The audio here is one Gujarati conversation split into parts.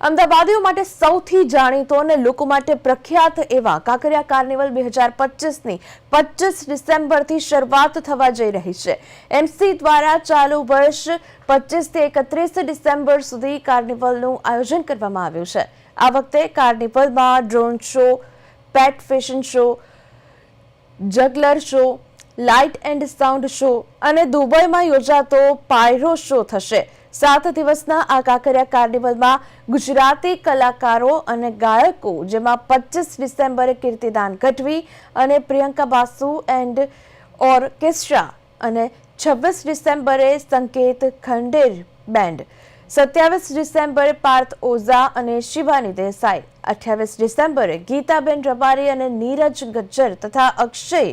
અમદાવાદીઓ માટે સૌથી જાણીતો અને લોકો માટે પ્રખ્યાત એવા કાંકરિયા કાર્નિવલ 2025ની 25 ડિસેમ્બરથી શરૂઆત થવા જઈ રહી છે। એમસી દ્વારા ચાલુ વર્ષ 25 થી 31 ડિસેમ્બર સુધી કાર્નિવલનું આયોજન કરવામાં આવ્યું છે। આ વખતે કાર્નિવલમાં drone show, pet fashion show, juggler show, light and sound show અને દુબઈમાં યોજાતો પાયરો શો થશે। 7 દિવસના આ કાંકરિયા કાર્નિવલમાં ગુજરાતી કલાકારો અને ગાયકો, જેમાં 25 ડિસેમ્બરે કીર્તિદાન ગઢવી અને પ્રિયંકા બાસુ એન્ડ ઓર્કેસ્ટ્રા અને 26 ડિસેમ્બરે સંકેત ખંડેર બેન્ડ, 27 ડિસેમ્બરે પાર્થ ઓઝા અને શિવાની દેસાઈ, 28 ડિસેમ્બરે ગીતાબેન રબારી અને નીરજ ગજ્જર તથા અક્ષય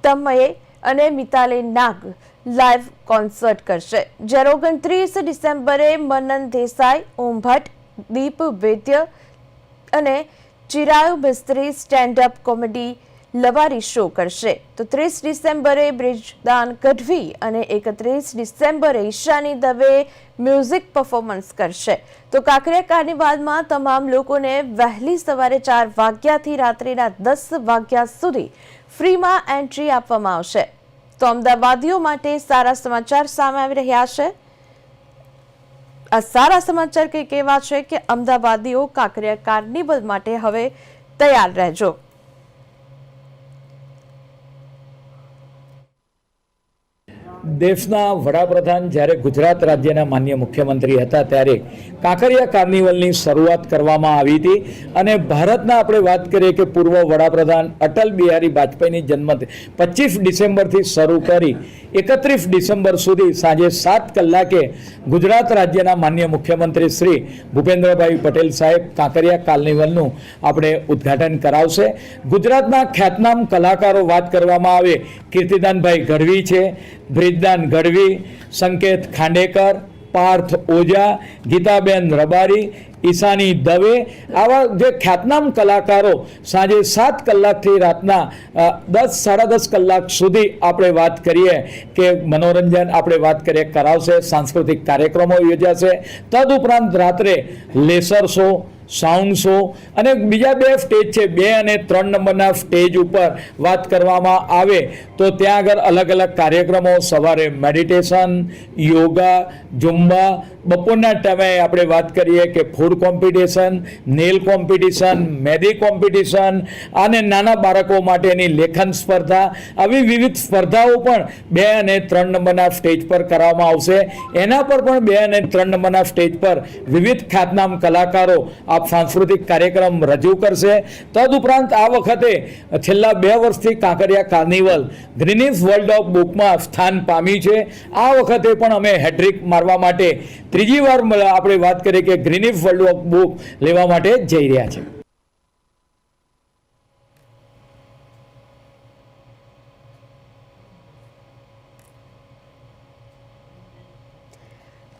તમયે અને મિતાલી નાગ લાઈવ કોન્સર્ટ કરશે। જ્યારે 29 ડિસેમ્બરે મનન દેસાઈ, ઓમ ભટ્ટ, દીપ વૈદ્ય અને ચિરાયુ મિસ્ત્રી સ્ટેન્ડ અપ કોમેડી લવારી શો કરશે। તો 30 ડિસેમ્બરે બ્રિજદાન ગઢવી અને 31 ડિસેમ્બરે ઈશાની દવે મ્યુઝિક પરફોર્મન્સ કરશે। તો કાંકરિયા કાર્નિવલમાં તમામ લોકોને વહેલી સવારે 4 વાગ્યાથી રાત્રિના 10 વાગ્યા સુધી ફ્રીમાં એન્ટ્રી આપવામાં આવશે। તો અમદાવાદીઓ માટે સારા સમાચાર સામે આવી રહ્યા છે। આ સારા સમાચાર કંઈક એવા છે કે અમદાવાદીઓ કાંકરિયા કાર્નિવલ માટે હવે તૈયાર રહેજો। દેશના વડાપ્રધાન જ્યારે ગુજરાત રાજ્યના માન્ય મુખ્યમંત્રી હતા ત્યારે કાંકરિયા કાર્નિવલની શરૂઆત કરવામાં આવી હતી અને ભારતના આપણે વાત કરીએ કે પૂર્વ વડાપ્રધાન અટલ બિહારી વાજપેયીની જન્મ 25 ડિસેમ્બરથી શરૂ કરી 31 ડિસેમ્બર સુધી સાંજે 7 કલાકે ગુજરાત રાજ્યના માન્ય મુખ્યમંત્રી શ્રી ભૂપેન્દ્રભાઈ પટેલ સાહેબ કાંકરિયા કાર્નિવલનું આપણે ઉદ્ઘાટન કરાવશે। ગુજરાતના ખ્યાતનામ કલાકારો વાત કરવામાં આવે, કીર્તિદાનભાઈ ગઢવી છે, બ્રિજદાન ગઢવી, સંકેત ખાંડેકર, પાર્થ ઓઝા, ગીતાબેન રબારી, ઈશાની દવે, આવા જે ખ્યાતનામ કલાકારો સાંજે 7 કલાકથી રાતના 10 સાડા 10 કલાક સુધી આપણે વાત કરીએ કે મનોરંજન આપણે વાત કરીએ કરાવશે। સાંસ્કૃતિક કાર્યક્રમો યોજાશે। તદુપરાંત રાત્રે લેસર શો, સાઉન્ડ શો અને બીજા 2 સ્ટેજ છે, 2 અને 3 નંબરના સ્ટેજ ઉપર વાત કરવામાં આવે તો ત્યાં આગળ અલગ અલગ કાર્યક્રમો, સવારે મેડિટેશન, યોગા, ઝુમ્બા, બપોરના ટાઈમે આપણે વાત કરીએ કે ફૂડ કોમ્પિટિશન, નેલ કોમ્પિટિશન, મહેંદી કોમ્પિટિશન અને નાના બાળકો માટેની લેખન સ્પર્ધા, આવી વિવિધ સ્પર્ધાઓ પણ 2 અને 3 નંબરના સ્ટેજ પર કરવામાં આવશે। એના પર પણ 2 અને 3 નંબરના સ્ટેજ પર વિવિધ ખ્યાતનામ કલાકારો આ સાંસ્કૃતિક કાર્યક્રમ રજૂ કરશે। તદુપરાંત આ વખતે છેલ્લા 2 વર્ષથી Kankaria carnival Guinness world of બુકમાં સ્થાન પામી છે। આ વખતે પણ અમે હેટ્રિક મારવા માટે ત્રીજી વાર આપણે વાત કરીએ કે ગ્રીનિસ વર્લ્ડ ઓફ બુક લેવા માટે જઈ રહ્યા છે।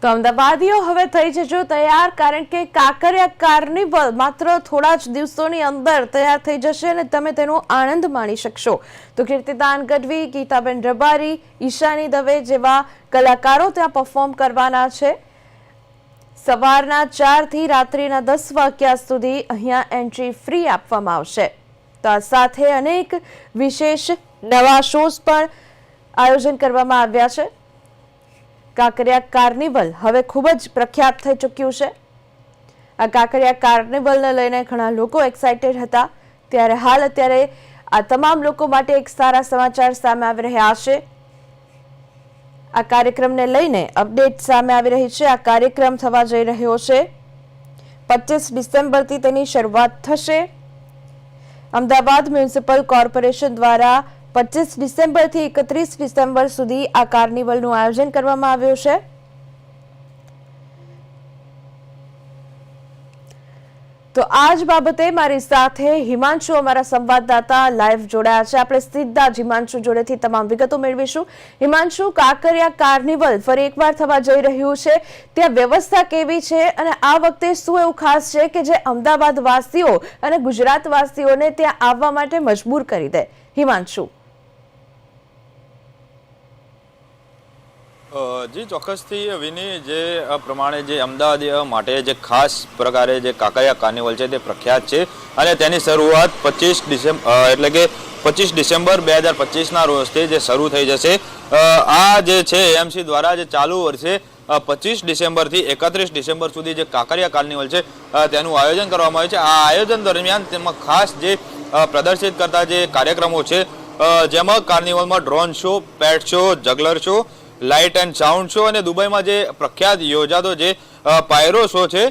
તો અમદાવાદીઓ હવે થઈ જજો તૈયાર, કારણ કે કાંકરિયા કાર્નિવલ માત્ર થોડા જ દિવસોની અંદર તૈયાર થઈ જશે અને તમે તેનો આનંદ માણી શકશો। તો કીર્તિદાન ગઢવી, ગીતાબેન રબારી, ઈશાની દવે જેવા કલાકારો ત્યાં પરફોર્મ કરવાના છે। સવારના 4 થી રાત્રિના 10 વાગ્યા સુધી અહીંયા એન્ટ્રી ફ્રી આપવામાં આવશે। તો આ સાથે અનેક વિશેષ નવા શોઝ પણ આયોજન કરવામાં આવ્યા છે। કાંકરિયા કાર્નિવલ હવે ખૂબ જ પ્રખ્યાત થઈ ચૂક્યું છે। આ કાંકરિયા કાર્નિવલને લઈને ઘણા લોકો એક્સાઇટેડ હતા, ત્યારે હાલ અત્યારે આ તમામ લોકો માટે એક સારા સમાચાર સામે આવી રહ્યા છે। આ કાર્યક્રમને લઈને અપડેટ સામે આવી રહી છે। આ કાર્યક્રમ થવા જઈ રહ્યો છે 25 ડિસેમ્બરથી તેની શરૂઆત થશે। અમદાવાદ મ્યુનિસિપલ કોર્પોરેશન દ્વારા 25 ડિસેમ્બરથી 31 ડિસેમ્બર સુધી આ કાર્નિવલનું આયોજન કરવામાં આવ્યું છે। તો આ જ બાબતે મારી સાથે હિમાંશુ, અમારા સંવાદદાતા, લાઈવ જોડાયા છે। આપણે સીધા જ હિમાંશુ જોડેથી તમામ વિગતો મેળવીશું। હિમાંશુ, કાંકરિયા કાર્નિવલ ફરી એકવાર થવા જઈ રહ્યું છે, ત્યાં વ્યવસ્થા કેવી છે અને આ વખતે શું એવું ખાસ છે કે જે અમદાવાદ વાસીઓ અને ગુજરાત વાસીઓને ત્યાં આવવા માટે મજબૂર કરી દે? હિમાંશુ। જી ચોક્કસથી વિની જે પ્રમાણે જે અમદાવાદીઓ માટે જે ખાસ પ્રકારે જે કાંકરિયા કાર્નિવલ છે તે પ્રખ્યાત છે અને તેની શરૂઆત 25 ડિસેમ્બર એટલે કે 25 ડિસેમ્બર 2025ના રોજથી જે શરૂ થઈ જશે। આ જે છે એએમસી દ્વારા જે ચાલુ વર્ષે 25 ડિસેમ્બરથી 31 ડિસેમ્બર સુધી જે કાંકરિયા કાર્નિવલ છે તેનું આયોજન કરવામાં આવ્યું છે। આ આયોજન દરમિયાન તેમાં ખાસ જે પ્રદર્શિત કરતા જે કાર્યક્રમો છે જેમાં કાર્નિવલમાં drone show, pet show, juggler show, light and sound show અને દુબઈમાં જે પ્રખ્યાત યોજાતો જે પાયરો શો છે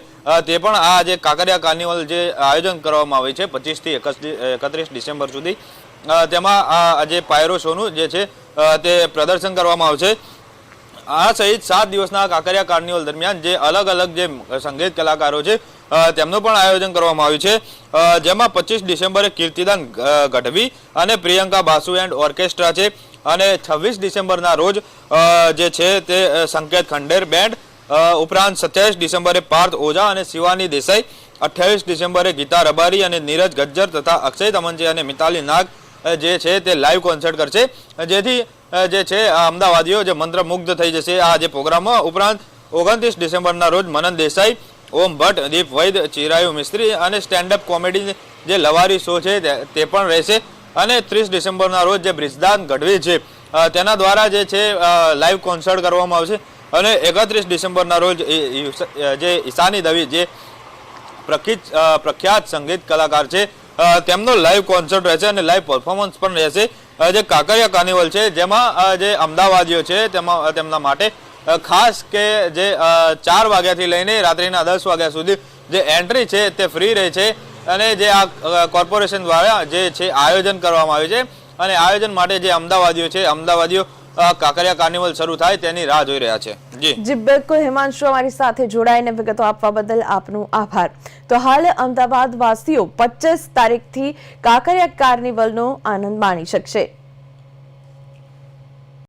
તે પણ આ જે કાંકરિયા કાર્નિવલ જે આયોજન કરવામાં આવે છે 25 થી 31 ડિસેમ્બર સુધી તેમાં આ જે પાયરો શોનું જે છે તે પ્રદર્શન કરવામાં આવશે। આ સહિત 7 દિવસના કાંકરિયા કાર્નિવલ દરમિયાન જે અલગ અલગ જે સંગીત કલાકારો છે તેમનું પણ આયોજન કરવામાં આવ્યું છે જેમાં 25 ડિસેમ્બરે કીર્તિદાન ગઢવી અને પ્રિયંકા બાસુ એન્ડ ઓર્કેસ્ટ્રા છે અને 26 ડિસેમ્બરના રોજ જે છે તે સંકેત ખંડેર બેન્ડ ઉપરાંત 27 ડિસેમ્બરે પાર્થ ઓઝા અને શિવાની દેસાઈ, 28 ડિસેમ્બરે ગીતા રબારી અને નીરજ ગજ્જર તથા અક્ષય તમંચે અને મિતાલી નાગ જે છે તે લાઈવ કોન્સર્ટ કરશે જેથી જે છે અમદાવાદીઓ જે મંત્રમુગ્ધ થઈ જશે આ જે પ્રોગ્રામમાં। ઉપરાંત 29 ડિસેમ્બરના રોજ મનન દેસાઈ, ઓમ ભટ્ટ, દીપ વૈદ, ચિરાયુ મિસ્ત્રી અને સ્ટેન્ડઅપ કોમેડી જે લવારી શો છે તે પણ રહેશે અને 30 ડિસેમ્બરના રોજ જે બ્રિજદાન ગઢવી છે તેના દ્વારા જે છે લાઈવ કોન્સર્ટ કરવામાં આવશે અને 31 ડિસેમ્બરના રોજ જે ઈશાની દવી જે પ્રખ્યાત સંગીત કલાકાર છે તેમનો લાઈવ કોન્સર્ટ રહેશે અને લાઈવ પરફોર્મન્સ પણ રહેશે। જે કાંકરિયા કાર્નિવલ છે જેમાં જે અમદાવાદીઓ છે તેમના માટે ખાસ કે જે 4 વાગ્યાથી લઈને રાત્રિના 10 વાગ્યા સુધી જે એન્ટ્રી છે તે ફ્રી રહે છે અને જે આ કોર્પોરેશન દ્વારા જે છે આયોજન કરવામાં આવ્યું છે અને આયોજન માટે જે અમદાવાદીઓ કાંકરિયા કાર્નિવલ શરૂ થાય તેની રાહ જોઈ રહ્યા છે। જી બિલકુલ હિમાંશુ, અમારી સાથે જોડાઈને વિગતો આપવા બદલ આપનો આભાર। તો હાલ અમદાવાદ વાસીઓ 25 તારીખથી કાંકરિયા કાર્નિવલનો આનંદ માણી શકશે।